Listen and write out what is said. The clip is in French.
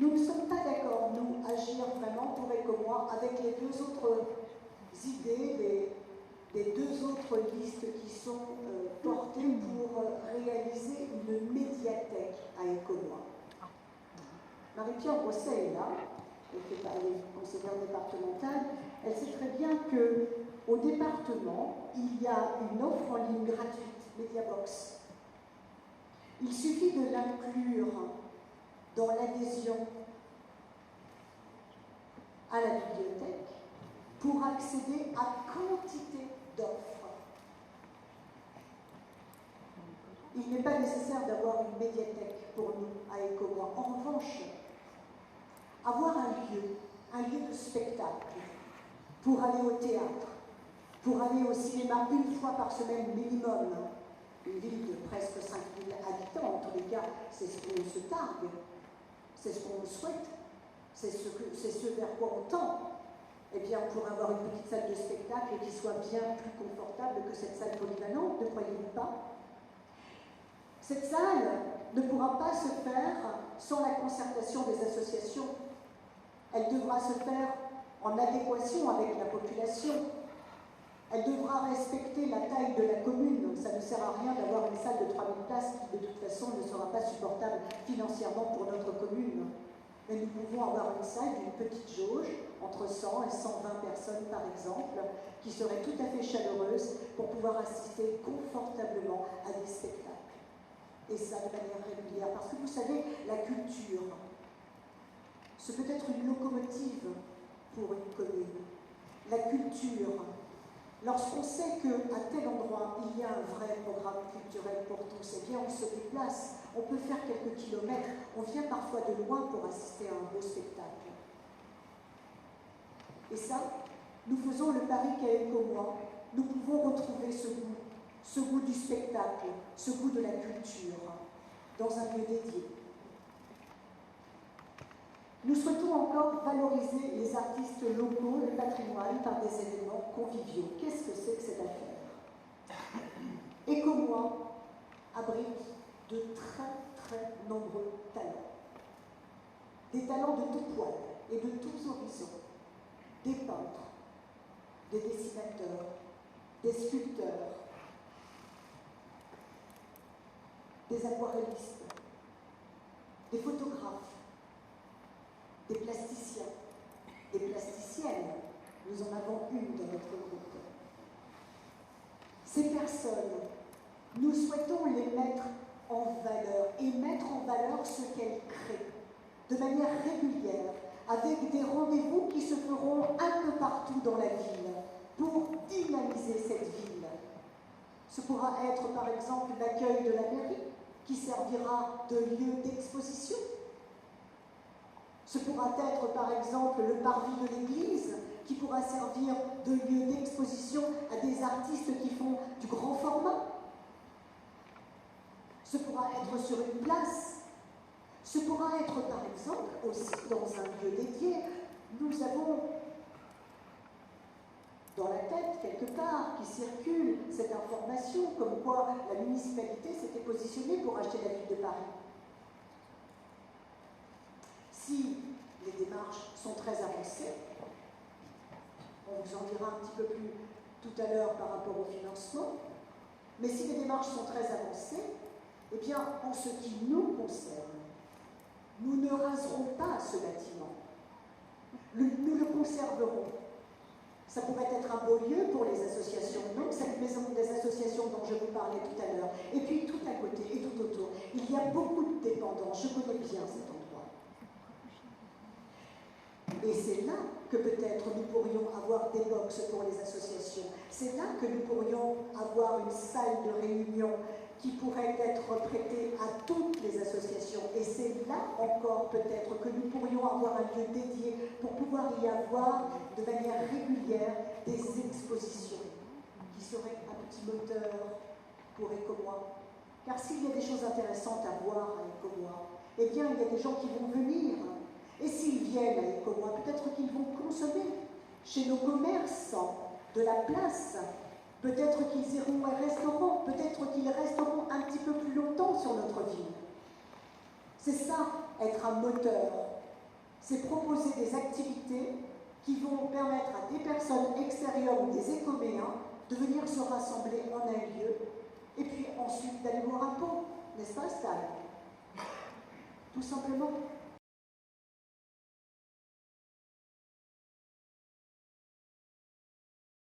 Nous ne sommes pas d'accord, nous, agir vraiment pour Ecomois avec les deux autres idées, les deux autres listes qui sont portées pour réaliser une médiathèque à Ecomois. Marie-Pierre Grosset est là, elle est conseillère départementale, elle sait très bien qu'au département, il y a une offre en ligne gratuite, Mediabox. Il suffit de l'inclure dans l'adhésion à la bibliothèque pour accéder à quantité d'offres. Il n'est pas nécessaire d'avoir une médiathèque pour nous à Ecomois. En revanche, avoir un lieu de spectacle, pour aller au théâtre, pour aller au cinéma une fois par semaine minimum. Une ville de presque 5000 habitants, en tous les cas, c'est ce qu'on se targue, c'est ce qu'on souhaite, c'est ce vers quoi on tend. Eh bien, on pourrait avoir une petite salle de spectacle qui soit bien plus confortable que cette salle polyvalente, ne croyez-vous pas? Cette salle ne pourra pas se faire sans la concertation des associations. Elle devra se faire en adéquation avec la population. Elle devra respecter la taille de la commune. Ça ne sert à rien d'avoir une salle de 3000 places qui, de toute façon, ne sera pas supportable financièrement pour notre commune. Mais nous pouvons avoir une salle d'une petite jauge, entre 100 et 120 personnes par exemple, qui serait tout à fait chaleureuse pour pouvoir assister confortablement à des spectacles. Et ça de manière régulière. Parce que vous savez, la culture, ce peut être une locomotive pour une commune. La culture, lorsqu'on sait qu'à tel endroit, il y a un vrai programme culturel pour tous, eh bien on se déplace, on peut faire quelques kilomètres, on vient parfois de loin pour assister à un beau spectacle. Et ça, nous faisons le pari qu'à Ecomois, nous pouvons retrouver ce goût du spectacle, ce goût de la culture, dans un lieu dédié. Nous souhaitons encore valoriser les artistes locaux, le patrimoine, par des événements conviviaux. Qu'est-ce que c'est que cette affaire? Ecomois abrite de très nombreux talents. Des talents de tout poil et de tous horizons. Des peintres, des dessinateurs, des sculpteurs, des aquarellistes, des photographes, des plasticiens, des plasticiennes. Nous en avons une dans notre groupe. Ces personnes, nous souhaitons les mettre en valeur et mettre en valeur ce qu'elles créent de manière régulière, avec des rendez-vous qui se feront un peu partout dans la ville pour dynamiser cette ville. Ce pourra être par exemple l'accueil de la mairie qui servira de lieu d'exposition. Ce pourra être par exemple le parvis de l'église qui pourra servir de lieu d'exposition à des artistes qui font du grand format. Ce pourra être sur une place. Ce pourra être par exemple aussi dans un lieu dédié. Nous avons dans la tête quelque part qui circule cette information comme quoi la municipalité s'était positionnée pour acheter la ville de Paris. Si les démarches sont très avancées, on vous en dira un petit peu plus tout à l'heure par rapport au financement, mais si les démarches sont très avancées, eh bien, en ce qui nous concerne, nous ne raserons pas ce bâtiment. Nous le conserverons. Ça pourrait être un beau lieu pour les associations, donc cette maison des associations dont je vous parlais tout à l'heure. Et puis tout à côté et tout autour, il y a beaucoup de dépendants. Je connais bien cet endroit. Et c'est là que peut-être nous pourrions avoir des box pour les associations. C'est là que nous pourrions avoir une salle de réunion qui pourrait être prêtée à toutes les associations. Et c'est là encore peut-être que nous pourrions avoir un lieu dédié pour pouvoir y avoir de manière régulière des expositions qui seraient un petit moteur pour Ecomois. Car s'il y a des choses intéressantes à voir à Ecomois, eh bien il y a des gens qui vont venir. Et s'ils viennent à Ecomois, peut-être qu'ils vont consommer chez nos commerçants de la place. Peut-être qu'ils iront à un restaurant, peut-être qu'ils resteront un petit peu plus longtemps sur notre ville. C'est ça, être un moteur c'est proposer des activités qui vont permettre à des personnes extérieures ou des écoméens de venir se rassembler en un lieu et puis ensuite d'aller voir un pont, n'est-ce pas, Stan? Tout simplement.